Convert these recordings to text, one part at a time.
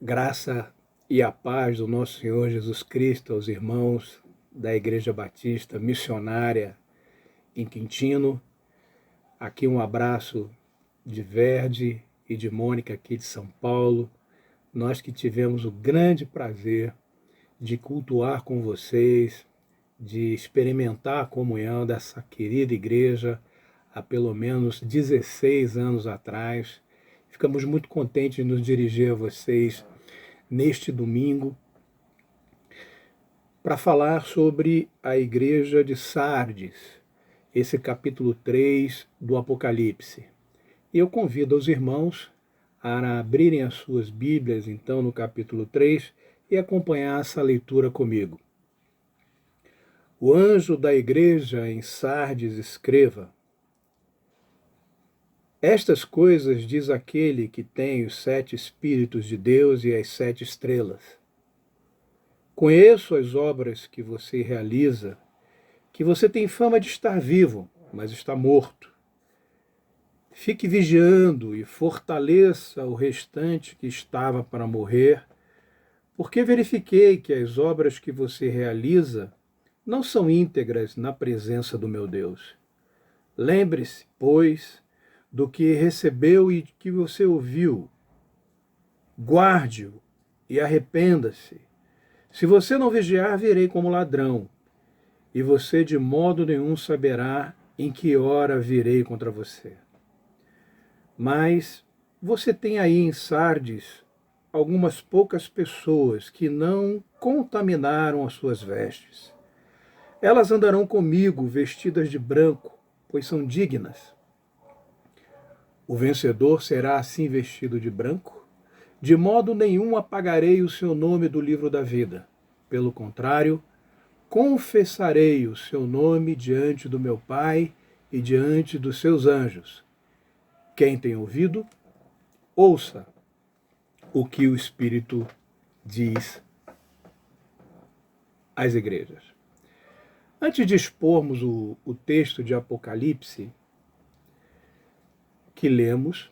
Graça e a paz do nosso Senhor Jesus Cristo aos irmãos da Igreja Batista Missionária em Quintino. Aqui um abraço de Verde e de Mônica aqui de São Paulo. Nós que tivemos o grande prazer de cultuar com vocês, de experimentar a comunhão dessa querida igreja há pelo menos 16 anos atrás. Ficamos muito contentes de nos dirigir a vocês neste domingo para falar sobre a igreja de Sardes, esse capítulo 3 do Apocalipse. E eu convido os irmãos a abrirem as suas Bíblias, então, no capítulo 3 e acompanhar essa leitura comigo. O anjo da igreja em Sardes escreva: Estas coisas diz aquele que tem os 7 Espíritos de Deus e as 7 estrelas. Conheço as obras que você realiza, que você tem fama de estar vivo, mas está morto. Fique vigiando e fortaleça o restante que estava para morrer, porque verifiquei que as obras que você realiza não são íntegras na presença do meu Deus. Lembre-se, pois, do que recebeu e que você ouviu. Guarde-o e arrependa-se. Se você não vigiar, virei como ladrão, e você de modo nenhum saberá em que hora virei contra você. Mas você tem aí em Sardes algumas poucas pessoas que não contaminaram as suas vestes. Elas andarão comigo vestidas de branco, pois são dignas. O vencedor será assim vestido de branco? De modo nenhum apagarei o seu nome do livro da vida. Pelo contrário, confessarei o seu nome diante do meu Pai e diante dos seus anjos. Quem tem ouvido, ouça o que o Espírito diz às igrejas. Antes de expormos o texto de Apocalipse que lemos,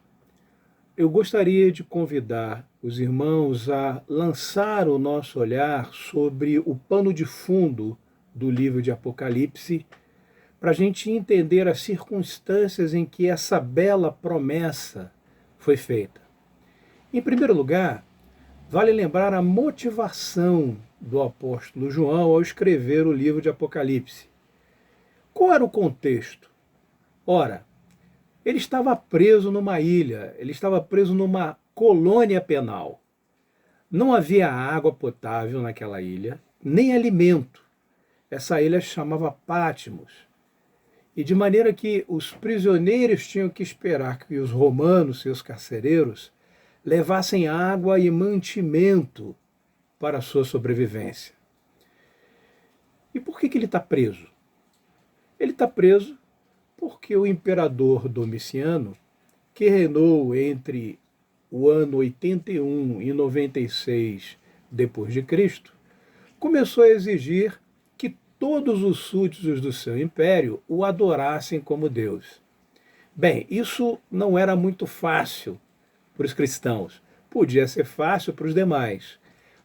eu gostaria de convidar os irmãos a lançar o nosso olhar sobre o pano de fundo do livro de Apocalipse, para a gente entender as circunstâncias em que essa bela promessa foi feita. Em primeiro lugar, vale lembrar a motivação do apóstolo João ao escrever o livro de Apocalipse. Qual era o contexto? Ora, ele estava preso numa ilha, ele estava preso numa colônia penal. Não havia água potável naquela ilha, nem alimento. Essa ilha se chamava Patmos. E de maneira que os prisioneiros tinham que esperar que os romanos, seus carcereiros, levassem água e mantimento para a sua sobrevivência. E por que ele está preso? Ele está preso porque o imperador Domiciano, que reinou entre o ano 81 e 96 depois de Cristo, começou a exigir que todos os súditos do seu império o adorassem como Deus. Bem, isso não era muito fácil para os cristãos. Podia ser fácil para os demais.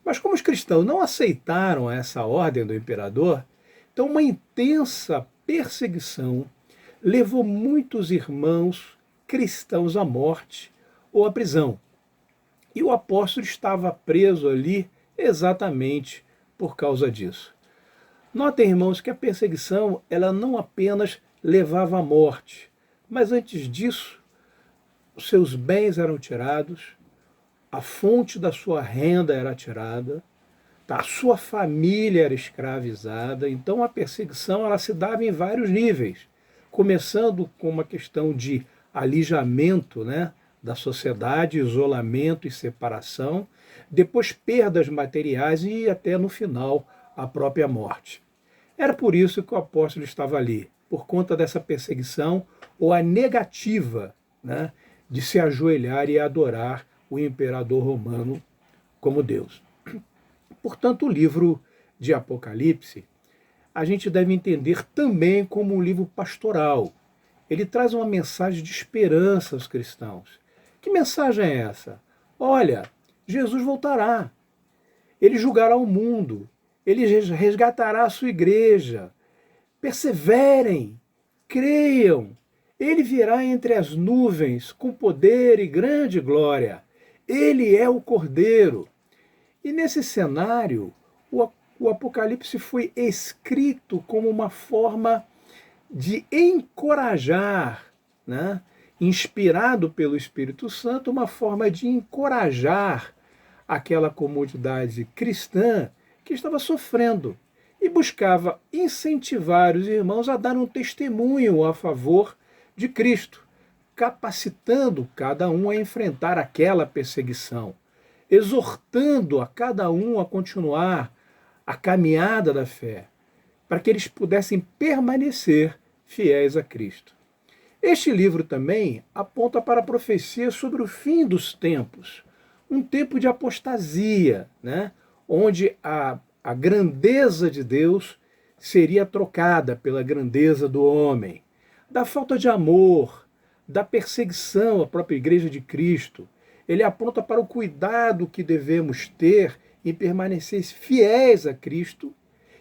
Mas como os cristãos não aceitaram essa ordem do imperador, então uma intensa perseguição levou muitos irmãos cristãos à morte ou à prisão. E o apóstolo estava preso ali exatamente por causa disso. Notem, irmãos, que a perseguição ela não apenas levava à morte, mas antes disso, os seus bens eram tirados, a fonte da sua renda era tirada, a sua família era escravizada. Então a perseguição ela se dava em vários níveis, começando com uma questão de alijamento, da sociedade, isolamento e separação, depois perdas materiais e até no final a própria morte. Era por isso que o apóstolo estava ali, por conta dessa perseguição ou a negativa de se ajoelhar e adorar o imperador romano como Deus. Portanto, o livro de Apocalipse a gente deve entender também como um livro pastoral. Ele traz uma mensagem de esperança aos cristãos. Que mensagem é essa? Olha, Jesus voltará. Ele julgará o mundo. Ele resgatará a sua igreja. Perseverem, creiam. Ele virá entre as nuvens com poder e grande glória. Ele é o Cordeiro. E nesse cenário, o Apocalipse foi escrito como uma forma de encorajar, né? Inspirado pelo Espírito Santo, uma forma de encorajar aquela comunidade cristã que estava sofrendo e buscava incentivar os irmãos a dar um testemunho a favor de Cristo, capacitando cada um a enfrentar aquela perseguição, exortando a cada um a continuar a caminhada da fé, para que eles pudessem permanecer fiéis a Cristo. Este livro também aponta para a profecia sobre o fim dos tempos, um tempo de apostasia, né? Onde a grandeza de Deus seria trocada pela grandeza do homem, da falta de amor, da perseguição à própria Igreja de Cristo. Ele aponta para o cuidado que devemos ter em permanecer fiéis a Cristo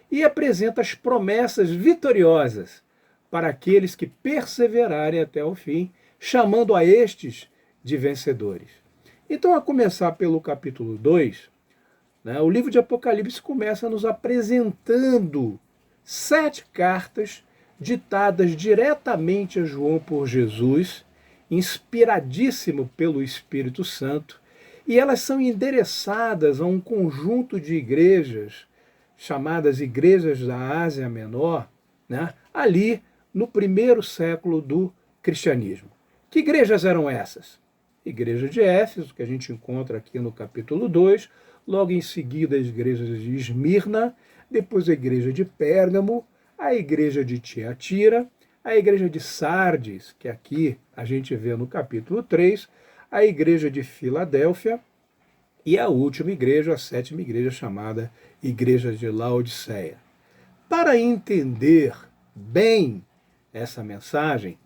e apresenta as promessas vitoriosas para aqueles que perseverarem até o fim, chamando a estes de vencedores. Então, a começar pelo capítulo 2, né, o livro de Apocalipse começa nos apresentando 7 cartas ditadas diretamente a João por Jesus, inspiradíssimo pelo Espírito Santo, e elas são endereçadas a um conjunto de igrejas, chamadas Igrejas da Ásia Menor, né, ali no primeiro século do cristianismo. Que igrejas eram essas? Igreja de Éfeso, que a gente encontra aqui no capítulo 2, logo em seguida a igreja de Esmirna, depois a igreja de Pérgamo, a igreja de Tiatira, a igreja de Sardes, que aqui a gente vê no capítulo 3, a igreja de Filadélfia e a última igreja, a 7ª igreja, chamada Igreja de Laodiceia. Para entender bem essa mensagem,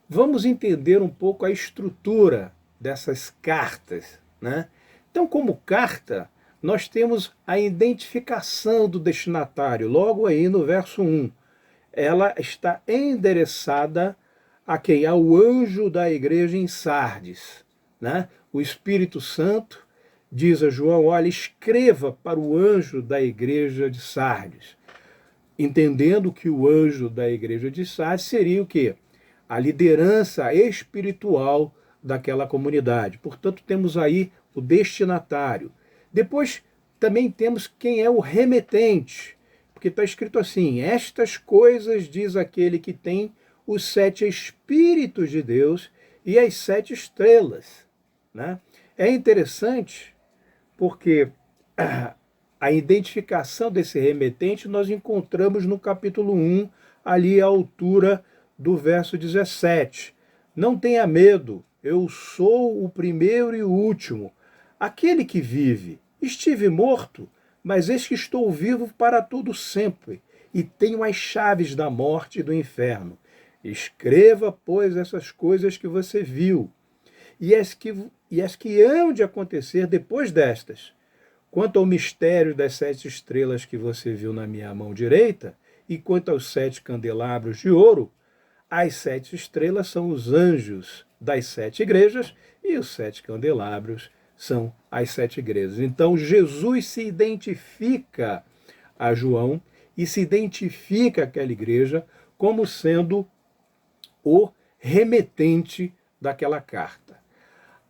vamos entender um pouco a estrutura dessas cartas, né? Então, como carta, nós temos a identificação do destinatário, logo aí no verso 1. Ela está endereçada a quem? Ao anjo da igreja em Sardes, né? O Espírito Santo diz a João, olha, escreva para o anjo da igreja de Sardes, entendendo que o anjo da igreja de Sardes seria o quê? A liderança espiritual daquela comunidade. Portanto, temos aí o destinatário. Depois, também temos quem é o remetente, porque está escrito assim, estas coisas diz aquele que tem os 7 Espíritos de Deus e as 7 estrelas. Né? É interessante porque a identificação desse remetente nós encontramos no capítulo 1, ali à altura do verso 17. Não tenha medo, eu sou o primeiro e o último, aquele que vive. Estive morto, mas eis que estou vivo para todo sempre, e tenho as chaves da morte e do inferno. Escreva, pois, essas coisas que você viu, e as que hão de acontecer depois destas. Quanto ao mistério das 7 estrelas que você viu na minha mão direita, e quanto aos 7 candelabros de ouro, as 7 estrelas são os anjos das 7 igrejas, e os 7 candelabros são as 7 igrejas. Então, Jesus se identifica a João e se identifica aquela igreja como sendo o remetente daquela carta.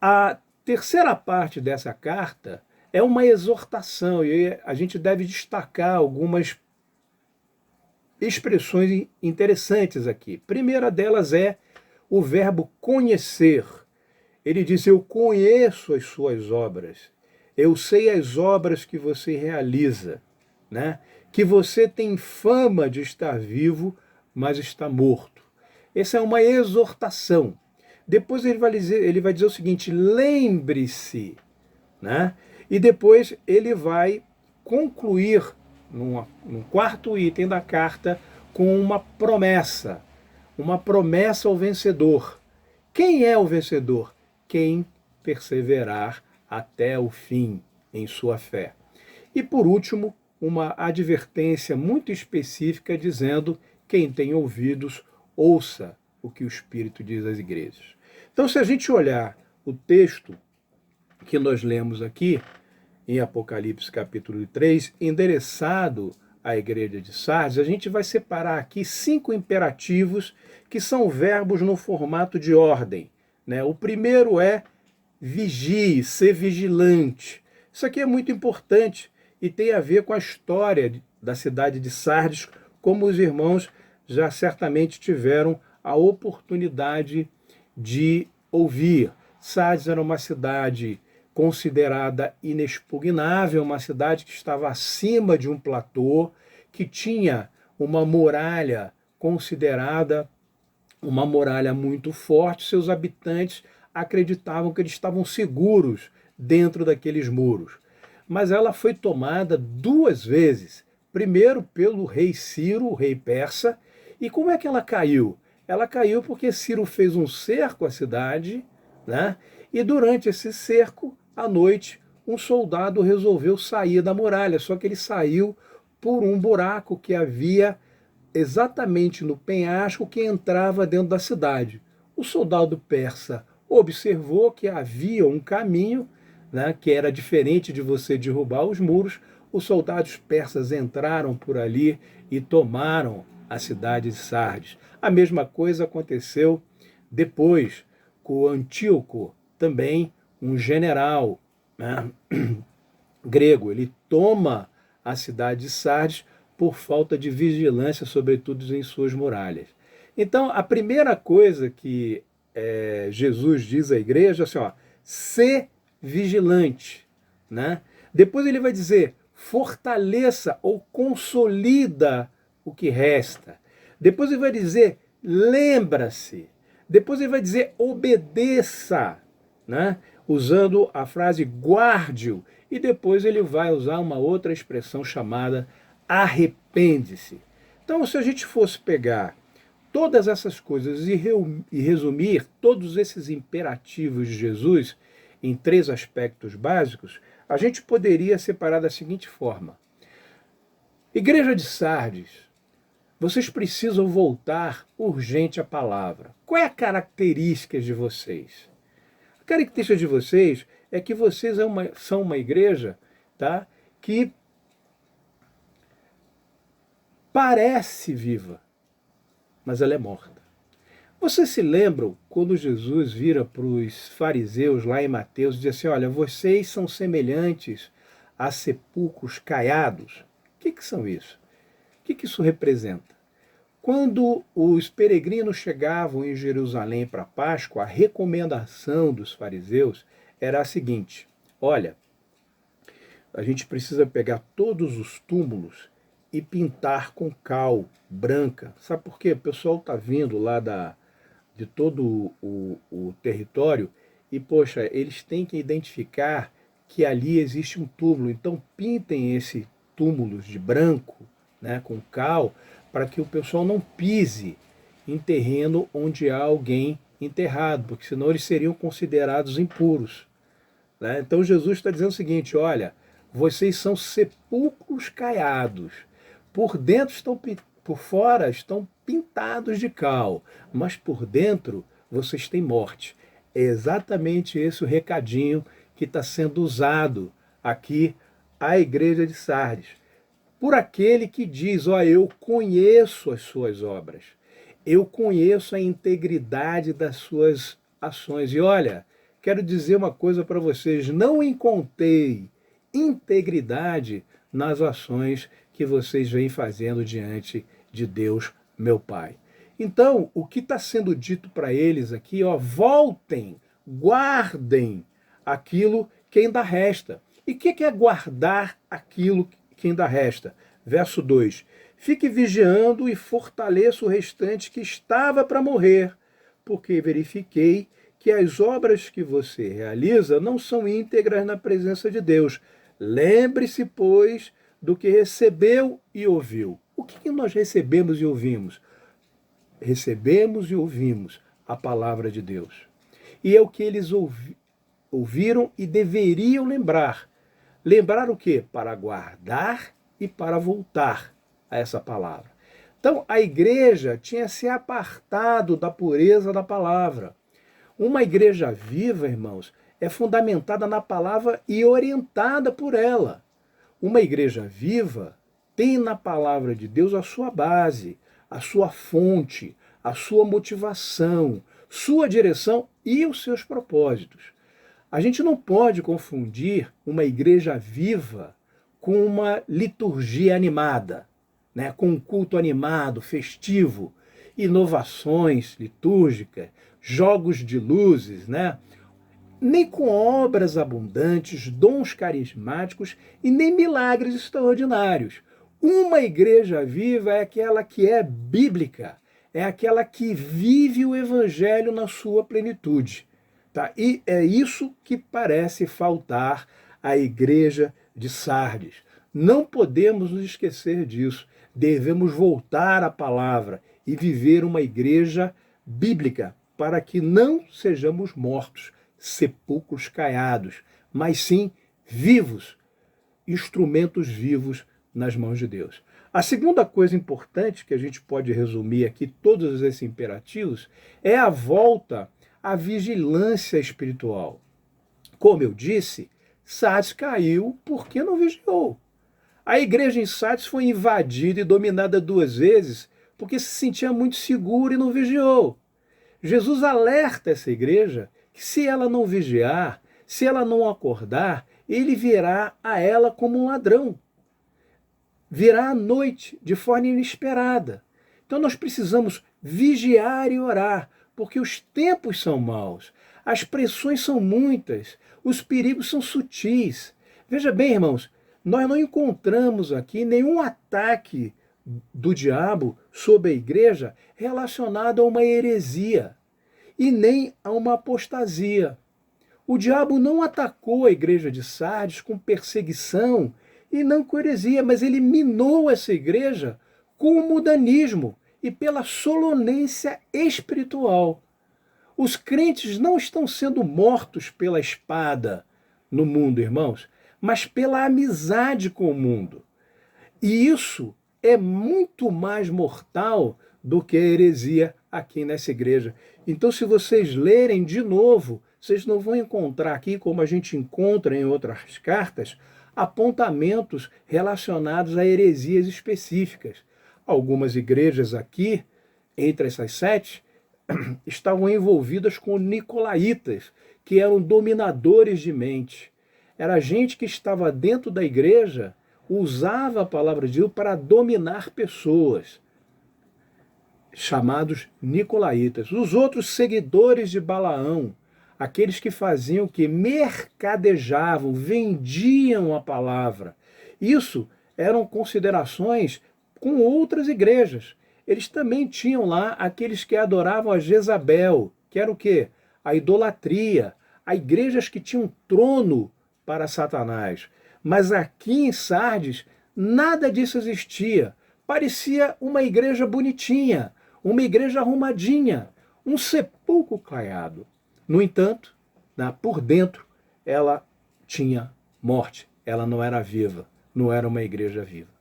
A terceira parte dessa carta é uma exortação, e a gente deve destacar algumas expressões interessantes aqui. A primeira delas é o verbo conhecer. Ele diz, eu conheço as suas obras, eu sei as obras que você realiza, né? Que você tem fama de estar vivo, mas está morto. Essa é uma exortação. Depois ele vai dizer o seguinte, lembre-se, né? E depois ele vai concluir, num quarto item da carta, com uma promessa ao vencedor. Quem é o vencedor? Quem perseverar até o fim. em sua fé. E por último, uma advertência muito específica dizendo: quem tem ouvidos, ouça o que o Espírito diz às igrejas. Então, se a gente olhar o texto que nós lemos aqui, em Apocalipse capítulo 3, endereçado à igreja de Sardes, a gente vai separar aqui 5 imperativos que são verbos no formato de ordem. Né? O primeiro é vigie, ser vigilante. Isso aqui é muito importante e tem a ver com a história da cidade de Sardes, como os irmãos já certamente tiveram a oportunidade de ouvir. Sardes era uma cidade considerada inexpugnável, uma cidade que estava acima de um platô, que tinha uma muralha considerada uma muralha muito forte. Seus habitantes acreditavam que eles estavam seguros dentro daqueles muros. Mas ela foi tomada 2 vezes. Primeiro pelo rei Ciro, o rei persa. E como é que ela caiu? Ela caiu porque Ciro fez um cerco à cidade, né? E durante esse cerco, à noite, um soldado resolveu sair da muralha, só que ele saiu por um buraco que havia exatamente no penhasco que entrava dentro da cidade. O soldado persa observou que havia um caminho, né, que era diferente de você derrubar os muros. Os soldados persas entraram por ali e tomaram a cidade de Sardes. A mesma coisa aconteceu depois com Antíoco, também um general, né, grego. Ele toma a cidade de Sardes por falta de vigilância, sobretudo em suas muralhas. Então, a primeira coisa que Jesus diz à igreja é assim, ó, ser vigilante. Né? Depois ele vai dizer, fortaleça ou consolida o que resta. Depois ele vai dizer, lembra-se. Depois ele vai dizer, obedeça, né? Usando a frase guarde-o. E depois ele vai usar uma outra expressão chamada arrepende-se. Então, se a gente fosse pegar todas essas coisas e resumir todos esses imperativos de Jesus em 3 aspectos básicos, a gente poderia separar da seguinte forma. Igreja de Sardes, vocês precisam voltar urgente à palavra. Qual é a característica de vocês? A característica de vocês é que vocês são uma igreja, tá, que parece viva, mas ela é morta. Vocês se lembram quando Jesus vira para os fariseus lá em Mateus e diz assim, olha, vocês são semelhantes a sepulcros caiados? O que são isso? O que isso representa? Quando os peregrinos chegavam em Jerusalém para a Páscoa, a recomendação dos fariseus era a seguinte, olha, a gente precisa pegar todos os túmulos e pintar com cal branca. Sabe por quê? O pessoal está vindo lá de todo o território e, poxa, eles têm que identificar que ali existe um túmulo. Então pintem esse túmulos de branco, né, com cal, para que o pessoal não pise em terreno onde há alguém enterrado, porque senão eles seriam considerados impuros. Né? Então Jesus está dizendo o seguinte, olha, vocês são sepulcros caiados. Por dentro por fora estão pintados de cal, mas por dentro vocês têm morte. É exatamente esse o recadinho que está sendo usado aqui à igreja de Sardes. Por aquele que diz, ó, eu conheço as suas obras, eu conheço a integridade das suas ações. E olha, quero dizer uma coisa para vocês, não encontrei integridade nas ações que vocês vêm fazendo diante de Deus, meu Pai. Então, o que está sendo dito para eles aqui, ó, voltem, guardem aquilo que ainda resta. E o que é guardar aquilo que ainda resta? Verso 2. Fique vigiando e fortaleça o restante que estava para morrer, porque verifiquei que as obras que você realiza não são íntegras na presença de Deus. Lembre-se, pois, do que recebeu e ouviu. O que nós recebemos e ouvimos? Recebemos e ouvimos a palavra de Deus. E é o que eles ouviram e deveriam lembrar. Lembrar o quê? Para guardar e para voltar a essa palavra. Então, a igreja tinha se apartado da pureza da palavra. Uma igreja viva, irmãos, é fundamentada na palavra e orientada por ela. Uma igreja viva tem na palavra de Deus a sua base, a sua fonte, a sua motivação, sua direção e os seus propósitos. A gente não pode confundir uma igreja viva com uma liturgia animada, né? Com um culto animado, festivo, inovações litúrgicas, jogos de luzes, né? Nem com obras abundantes, dons carismáticos e nem milagres extraordinários. Uma igreja viva é aquela que é bíblica, é aquela que vive o evangelho na sua plenitude. Tá? E é isso que parece faltar à igreja de Sardes. Não podemos nos esquecer disso. Devemos voltar à palavra e viver uma igreja bíblica para que não sejamos mortos, sepulcros caiados, mas sim vivos, instrumentos vivos nas mãos de Deus. A segunda coisa importante que a gente pode resumir aqui, todos esses imperativos, é a volta à vigilância espiritual. Como eu disse, Sardes caiu porque não vigiou. A igreja em Sardes foi invadida e dominada 2 vezes porque se sentia muito segura e não vigiou. Jesus alerta essa igreja que se ela não vigiar, se ela não acordar, ele virá a ela como um ladrão. Virá à noite, de forma inesperada. Então nós precisamos vigiar e orar, porque os tempos são maus, as pressões são muitas, os perigos são sutis. Veja bem, irmãos, nós não encontramos aqui nenhum ataque do diabo sobre a igreja relacionado a uma heresia e nem a uma apostasia. O diabo não atacou a igreja de Sardes com perseguição e não com heresia, mas ele minou essa igreja com o mudanismo e pela solonência espiritual. Os crentes não estão sendo mortos pela espada no mundo, irmãos, mas pela amizade com o mundo. E isso é muito mais mortal do que a heresia aqui nessa igreja. Então, se vocês lerem de novo, vocês não vão encontrar aqui, como a gente encontra em outras cartas, apontamentos relacionados a heresias específicas. Algumas igrejas aqui, entre essas 7, estavam envolvidas com nicolaítas, que eram dominadores de mente. Era gente que estava dentro da igreja, usava a palavra de Deus para dominar pessoas, chamados nicolaítas. Os outros seguidores de Balaão, aqueles que faziam o que? Mercadejavam, vendiam a palavra. Isso eram considerações com outras igrejas. Eles também tinham lá aqueles que adoravam a Jezabel, que era o quê? A idolatria, a igrejas que tinham trono para Satanás. Mas aqui em Sardes, nada disso existia. Parecia uma igreja bonitinha, uma igreja arrumadinha, um sepulcro caiado. No entanto, por dentro, ela tinha morte, ela não era viva, não era uma igreja viva.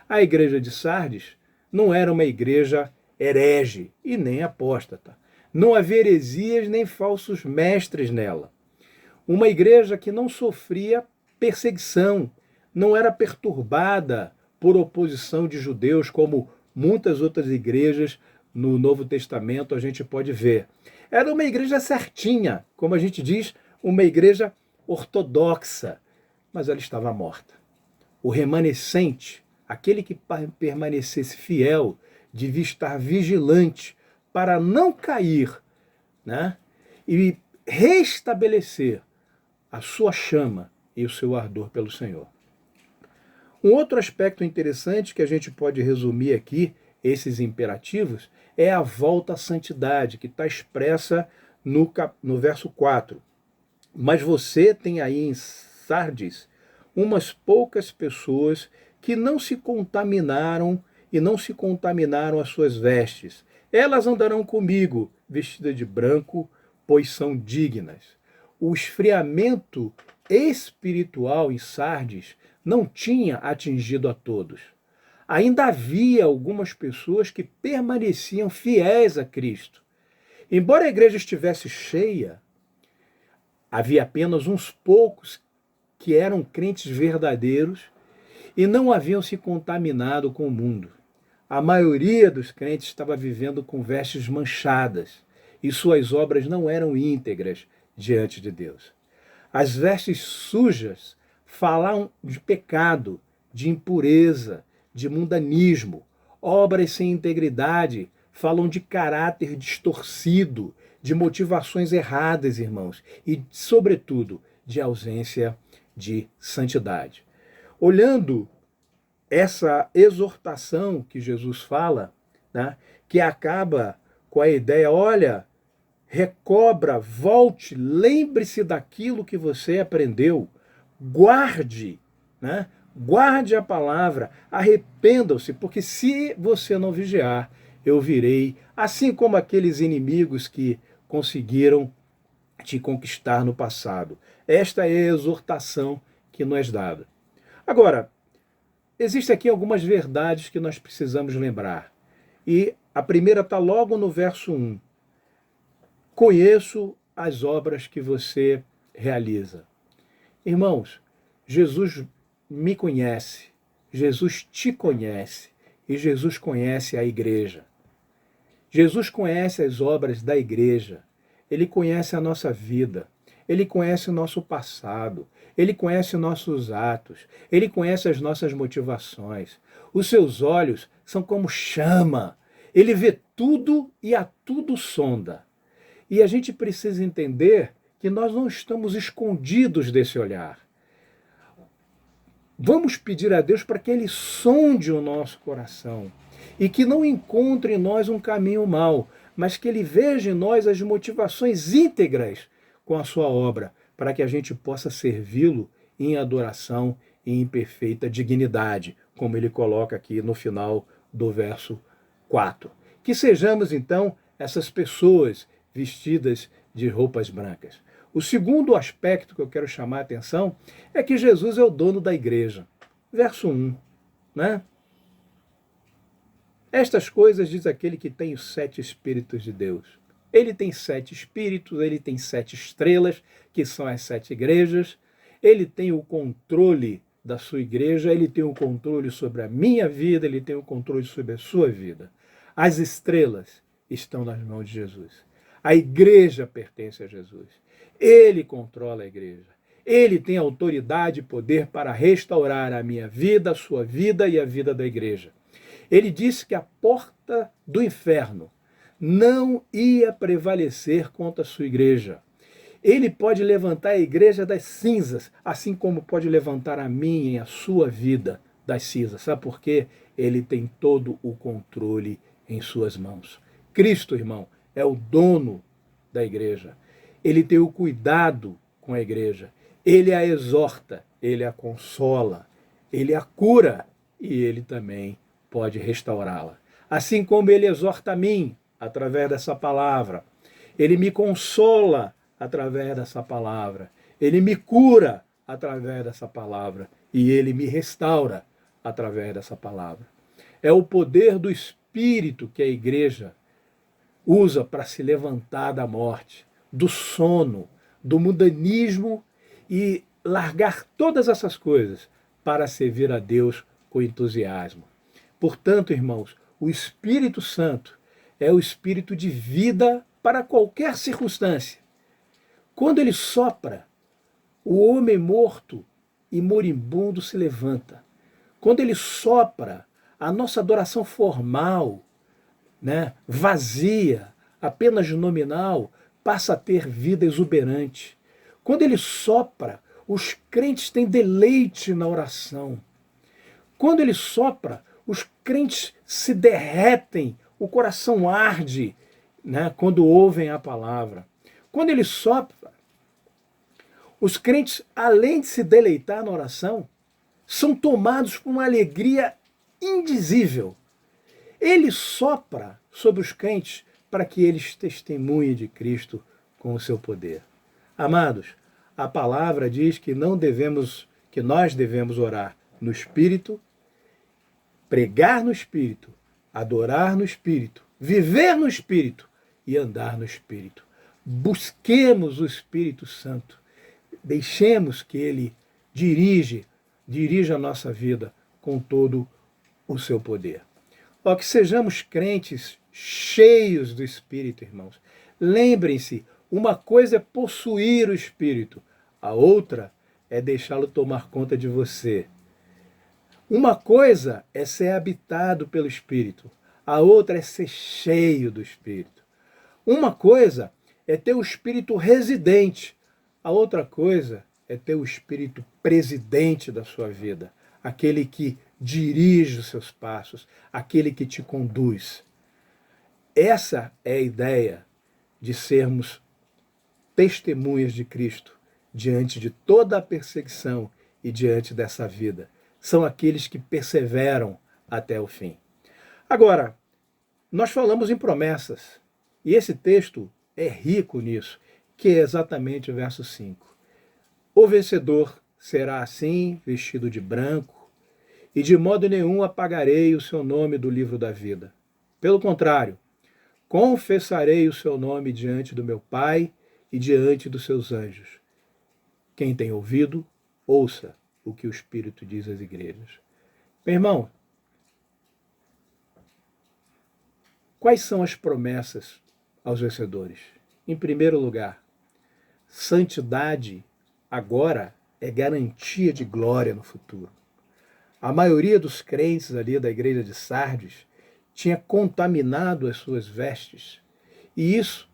A igreja de Sardes não era uma igreja herege e nem apóstata. Não havia heresias nem falsos mestres nela. Uma igreja que não sofria perseguição, não era perturbada por oposição de judeus, como muitas outras igrejas no Novo Testamento a gente pode ver. Era uma igreja certinha, como a gente diz, uma igreja ortodoxa, mas ela estava morta. O remanescente, aquele que permanecesse fiel, devia estar vigilante para não cair, né? E restabelecer a sua chama e o seu ardor pelo Senhor. Um outro aspecto interessante que a gente pode resumir aqui, esses imperativos, é a volta à santidade, que está expressa no verso 4. Mas você tem aí em Sardes umas poucas pessoas que não se contaminaram e não se contaminaram as suas vestes. Elas andarão comigo, vestidas de branco, pois são dignas. o esfriamento espiritual em Sardes não tinha atingido a todos. Ainda havia algumas pessoas que permaneciam fiéis a Cristo. Embora a igreja estivesse cheia, havia apenas uns poucos que eram crentes verdadeiros e não haviam se contaminado com o mundo. A maioria dos crentes estava vivendo com vestes manchadas e suas obras não eram íntegras diante de Deus. As vestes sujas falam de pecado, de impureza, de mundanismo. Obras sem integridade falam de caráter distorcido, de motivações erradas, irmãos, e, sobretudo, de ausência de santidade. Olhando essa exortação que Jesus fala, né, que acaba com a ideia, olha, recobra, volte, lembre-se daquilo que você aprendeu, guarde, né? Guarde a palavra, arrependam-se, porque se você não vigiar, eu virei, assim como aqueles inimigos que conseguiram te conquistar no passado. Esta é a exortação que nos é dada. Agora, existem aqui algumas verdades que nós precisamos lembrar. E a primeira está logo no verso 1. Conheço as obras que você realiza. Irmãos, Jesus me conhece, Jesus te conhece e Jesus conhece a igreja. Jesus conhece as obras da igreja, ele conhece a nossa vida, ele conhece o nosso passado, ele conhece nossos atos, ele conhece as nossas motivações. Os seus olhos são como chama, ele vê tudo e a tudo sonda. E a gente precisa entender que nós não estamos escondidos desse olhar. Vamos pedir a Deus para que Ele sonde o nosso coração e que não encontre em nós um caminho mau, mas que Ele veja em nós as motivações íntegras com a sua obra, para que a gente possa servi-lo em adoração e em perfeita dignidade, como ele coloca aqui no final do verso 4. Que sejamos, então, essas pessoas vestidas de roupas brancas. O segundo aspecto que eu quero chamar a atenção é que Jesus é o dono da igreja. Verso 1, né? Estas coisas diz aquele que tem os 7 Espíritos de Deus. Ele tem 7 espíritos, ele tem 7 estrelas, que são as 7 igrejas. Ele tem o controle da sua igreja, ele tem o controle sobre a minha vida, ele tem o controle sobre a sua vida. As estrelas estão nas mãos de Jesus. A igreja pertence a Jesus. Ele controla a igreja. Ele tem autoridade e poder para restaurar a minha vida, a sua vida e a vida da igreja. Ele disse que a porta do inferno não ia prevalecer contra a sua igreja. Ele pode levantar a igreja das cinzas, assim como pode levantar a minha e a sua vida das cinzas. Sabe por quê? Ele tem todo o controle em suas mãos. Cristo, irmão, é o dono da igreja. Ele tem o cuidado com a igreja. Ele a exorta, ele a consola, ele a cura e ele também pode restaurá-la. Assim como ele exorta a mim através dessa palavra, ele me consola através dessa palavra, ele me cura através dessa palavra e ele me restaura através dessa palavra. É o poder do Espírito que a igreja usa para se levantar da morte, do sono, do mundanismo e largar todas essas coisas para servir a Deus com entusiasmo. Portanto, irmãos, o Espírito Santo é o espírito de vida para qualquer circunstância. Quando ele sopra, o homem morto e moribundo se levanta. Quando ele sopra, a nossa adoração formal, né, vazia, apenas nominal, passa a ter vida exuberante. Quando ele sopra, os crentes têm deleite na oração. Quando ele sopra, os crentes se derretem, o coração arde, né, quando ouvem a palavra. Quando ele sopra, os crentes, além de se deleitar na oração, são tomados por uma alegria indizível. Ele sopra sobre os crentes para que eles testemunhem de Cristo com o seu poder. Amados, a palavra diz que nós devemos orar no Espírito, pregar no Espírito, adorar no Espírito, viver no Espírito e andar no Espírito. Busquemos o Espírito Santo. Deixemos que Ele dirija a nossa vida com todo o seu poder. Ó, que sejamos crentes cheios do Espírito, irmãos. Lembrem-se, uma coisa é possuir o Espírito, a outra é deixá-lo tomar conta de você. Uma coisa é ser habitado pelo Espírito, a outra é ser cheio do Espírito. Uma coisa é ter o Espírito residente, a outra coisa é ter o Espírito presidente da sua vida, aquele que dirige os seus passos, aquele que te conduz. Essa é a ideia de sermos testemunhas de Cristo diante de toda a perseguição e diante dessa vida. São aqueles que perseveram até o fim. Agora, nós falamos em promessas, e esse texto é rico nisso, que é exatamente o verso 5. O vencedor será assim, vestido de branco, e de modo nenhum apagarei o seu nome do livro da vida. Pelo contrário, confessarei o seu nome diante do meu Pai e diante dos seus anjos. Quem tem ouvido, ouça o que o Espírito diz às igrejas. Meu irmão, quais são as promessas aos vencedores? Em primeiro lugar, santidade agora é garantia de glória no futuro. A maioria dos crentes ali da igreja de Sardes tinha contaminado as suas vestes, e isso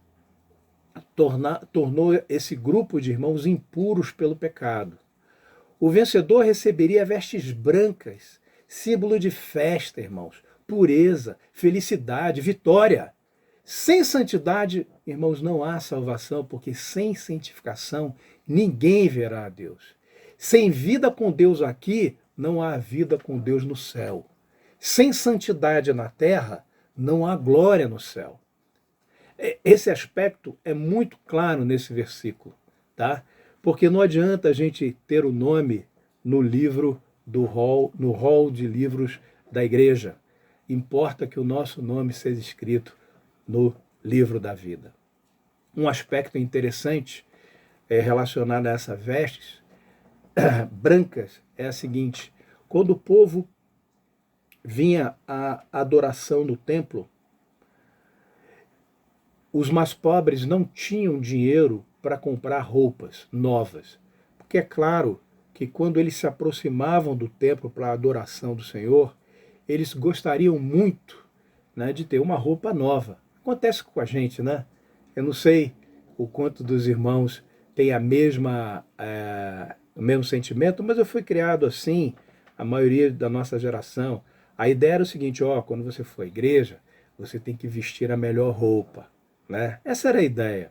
tornou esse grupo de irmãos impuros pelo pecado. O vencedor receberia vestes brancas, símbolo de festa, irmãos, pureza, felicidade, vitória. Sem santidade, irmãos, não há salvação, porque sem santificação ninguém verá a Deus. Sem vida com Deus aqui, não há vida com Deus no céu. Sem santidade na terra, não há glória no céu. Esse aspecto é muito claro nesse versículo, tá? Porque não adianta a gente ter o nome no livro no rol de livros da igreja. Importa que o nosso nome seja escrito no livro da vida. Um aspecto interessante relacionado a essas vestes brancas é a seguinte: quando o povo vinha à adoração no templo, os mais pobres não tinham dinheiro para comprar roupas novas, porque é claro que quando eles se aproximavam do templo para a adoração do Senhor, eles gostariam muito, né, de ter uma roupa nova. Acontece com a gente, né? Eu não sei o quanto dos irmãos tem o mesmo sentimento, mas eu fui criado assim, a maioria da nossa geração. A ideia era o seguinte: quando você for à igreja, você tem que vestir a melhor roupa, né? Essa era a ideia,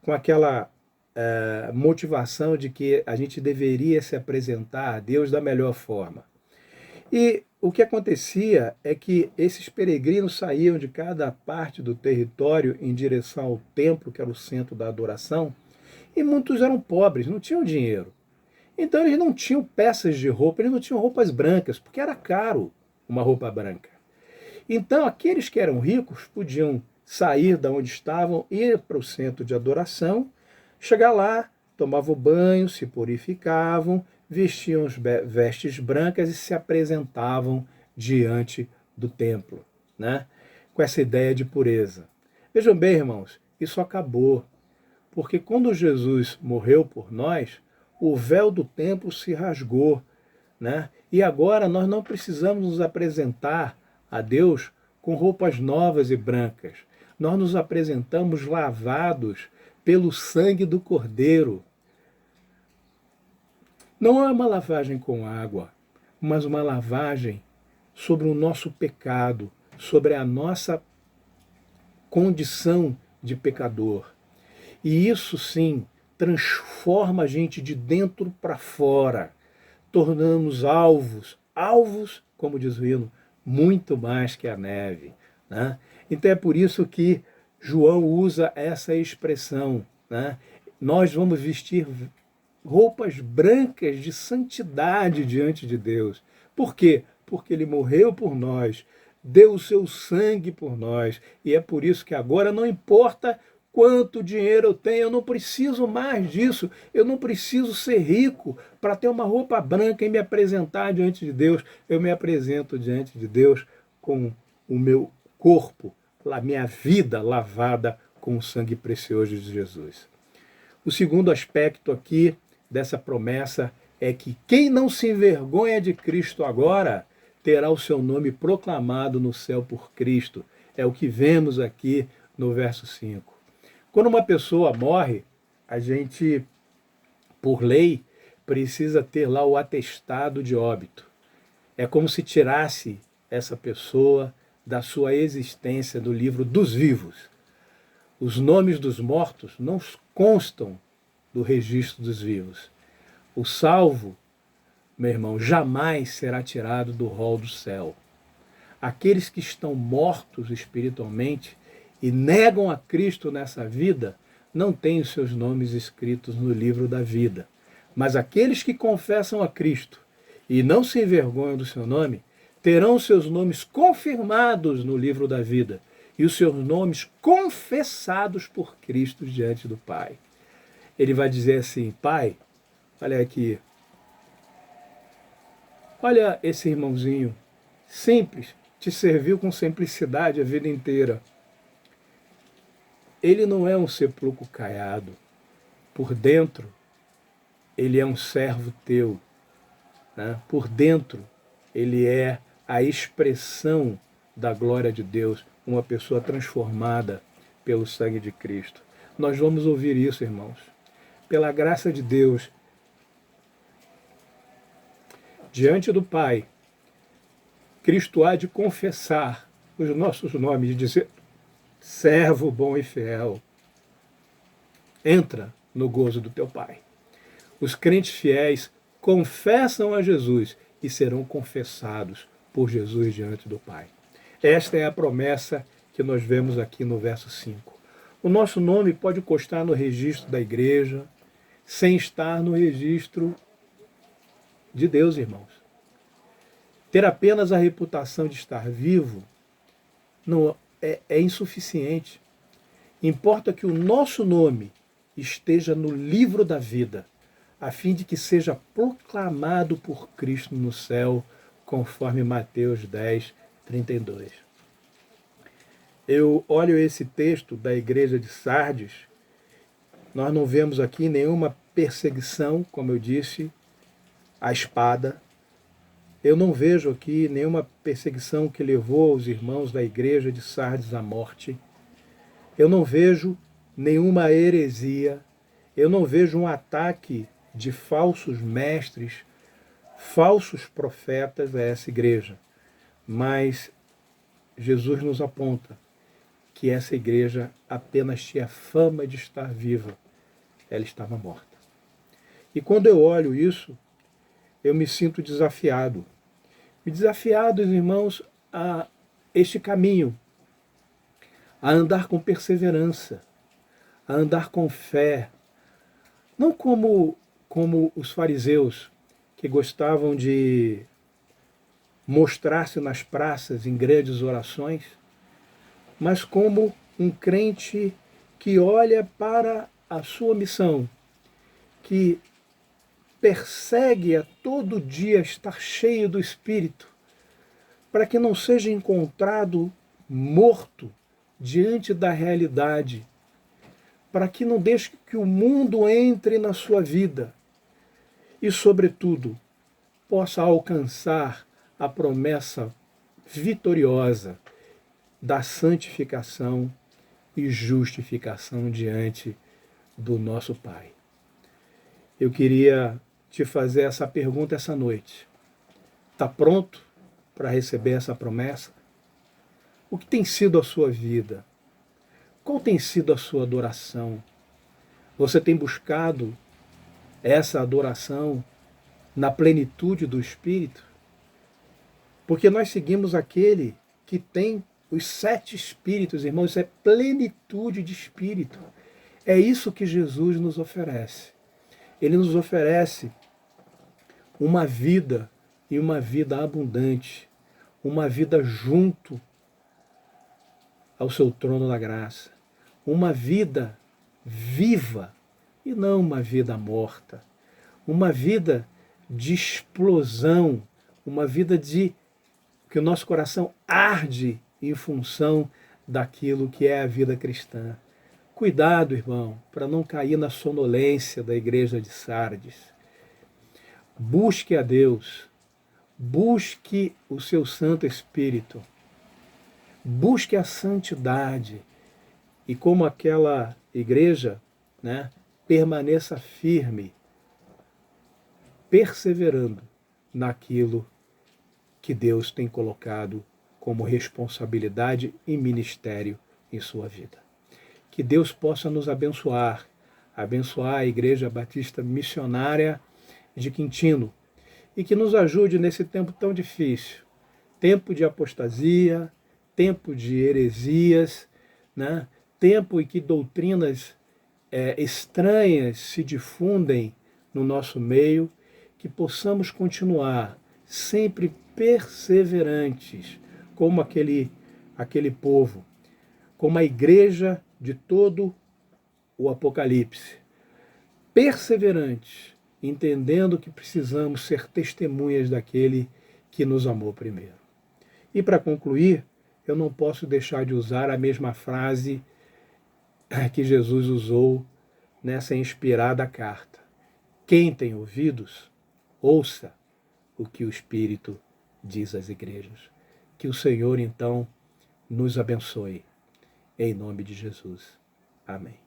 com aquela motivação de que a gente deveria se apresentar a Deus da melhor forma. E o que acontecia é que esses peregrinos saíam de cada parte do território em direção ao templo, que era o centro da adoração, e muitos eram pobres, não tinham dinheiro. Então eles não tinham peças de roupa, eles não tinham roupas brancas, porque era caro uma roupa branca. Então aqueles que eram ricos podiam sair da onde estavam, ir para o centro de adoração, chegar lá, tomavam banho, se purificavam, vestiam as vestes brancas e se apresentavam diante do templo, né? Com essa ideia de pureza. Vejam bem, irmãos, isso acabou, porque quando Jesus morreu por nós, o véu do templo se rasgou, né? E agora nós não precisamos nos apresentar a Deus com roupas novas e brancas. Nós nos apresentamos lavados pelo sangue do Cordeiro. Não é uma lavagem com água, mas uma lavagem sobre o nosso pecado, sobre a nossa condição de pecador. E isso sim transforma a gente de dentro para fora. Tornamos alvos, como diz o hino, muito mais que a neve, né? Então é por isso que João usa essa expressão, né? Nós vamos vestir roupas brancas de santidade diante de Deus. Por quê? Porque Ele morreu por nós, deu o seu sangue por nós, e é por isso que agora não importa quanto dinheiro eu tenho, eu não preciso mais disso, eu não preciso ser rico para ter uma roupa branca e me apresentar diante de Deus. Eu me apresento diante de Deus com o meu corpo, a minha vida lavada com o sangue precioso de Jesus. O segundo aspecto aqui dessa promessa é que quem não se envergonha de Cristo agora terá o seu nome proclamado no céu por Cristo. É o que vemos aqui no verso 5. Quando uma pessoa morre, a gente, por lei, precisa ter lá o atestado de óbito. É como se tirasse essa pessoa da sua existência do livro dos vivos. Os nomes dos mortos não constam do registro dos vivos. O salvo, meu irmão, jamais será tirado do rol do céu. Aqueles que estão mortos espiritualmente e negam a Cristo nessa vida, não têm os seus nomes escritos no livro da vida. Mas aqueles que confessam a Cristo e não se envergonham do seu nome, terão seus nomes confirmados no livro da vida e os seus nomes confessados por Cristo diante do Pai. Ele vai dizer assim: Pai, olha aqui, olha esse irmãozinho, simples, te serviu com simplicidade a vida inteira. Ele não é um sepulcro caiado. Por dentro, ele é um servo teu. Né? Por dentro, ele é a expressão da glória de Deus, uma pessoa transformada pelo sangue de Cristo. Nós vamos ouvir isso, irmãos. Pela graça de Deus, diante do Pai, Cristo há de confessar os nossos nomes, de dizer: servo bom e fiel, entra no gozo do teu Pai. Os crentes fiéis confessam a Jesus e serão confessados por Jesus diante do Pai. Esta é a promessa que nós vemos aqui no verso 5. O nosso nome pode constar no registro da igreja, sem estar no registro de Deus, irmãos. Ter apenas a reputação de estar vivo não é insuficiente. Importa que o nosso nome esteja no livro da vida, a fim de que seja proclamado por Cristo no céu, conforme Mateus 10, 32. Eu olho esse texto da igreja de Sardes, nós não vemos aqui nenhuma perseguição, como eu disse, à espada. Eu não vejo aqui nenhuma perseguição que levou os irmãos da igreja de Sardes à morte. Eu não vejo nenhuma heresia. Eu não vejo um ataque de falsos mestres, falsos profetas a essa igreja. Mas Jesus nos aponta que essa igreja apenas tinha fama de estar viva. Ela estava morta. E quando eu olho isso, eu me sinto desafiado. Desafiados, irmãos, a este caminho, a andar com perseverança, a andar com fé, não como os fariseus, que gostavam de mostrar-se nas praças em grandes orações, mas como um crente que olha para a sua missão, que persegue a todo dia estar cheio do Espírito, para que não seja encontrado morto diante da realidade, para que não deixe que o mundo entre na sua vida e, sobretudo, possa alcançar a promessa vitoriosa da santificação e justificação diante do nosso Pai. Eu queria te fazer essa pergunta essa noite. Está pronto para receber essa promessa? O que tem sido a sua vida? Qual tem sido a sua adoração? Você tem buscado essa adoração na plenitude do Espírito? Porque nós seguimos aquele que tem os 7 Espíritos, irmãos, isso é plenitude de Espírito. É isso que Jesus nos oferece. Ele nos oferece uma vida e uma vida abundante, uma vida junto ao seu trono da graça, uma vida viva e não uma vida morta, uma vida de explosão, uma vida de que o nosso coração arde em função daquilo que é a vida cristã. Cuidado, irmão, para não cair na sonolência da igreja de Sardes. Busque a Deus, busque o seu Santo Espírito, busque a santidade e, como aquela igreja, né, permaneça firme, perseverando naquilo que Deus tem colocado como responsabilidade e ministério em sua vida. Que Deus possa nos abençoar, abençoar a Igreja Batista Missionária de Quintino e que nos ajude nesse tempo tão difícil, tempo de apostasia, tempo de heresias, né? Tempo em que doutrinas estranhas se difundem no nosso meio, que possamos continuar sempre perseverantes, como aquele povo, como a igreja de todo o Apocalipse, perseverantes, entendendo que precisamos ser testemunhas daquele que nos amou primeiro. E para concluir, eu não posso deixar de usar a mesma frase que Jesus usou nessa inspirada carta. Quem tem ouvidos, ouça o que o Espírito diz às igrejas. Que o Senhor, então, nos abençoe. Em nome de Jesus. Amém.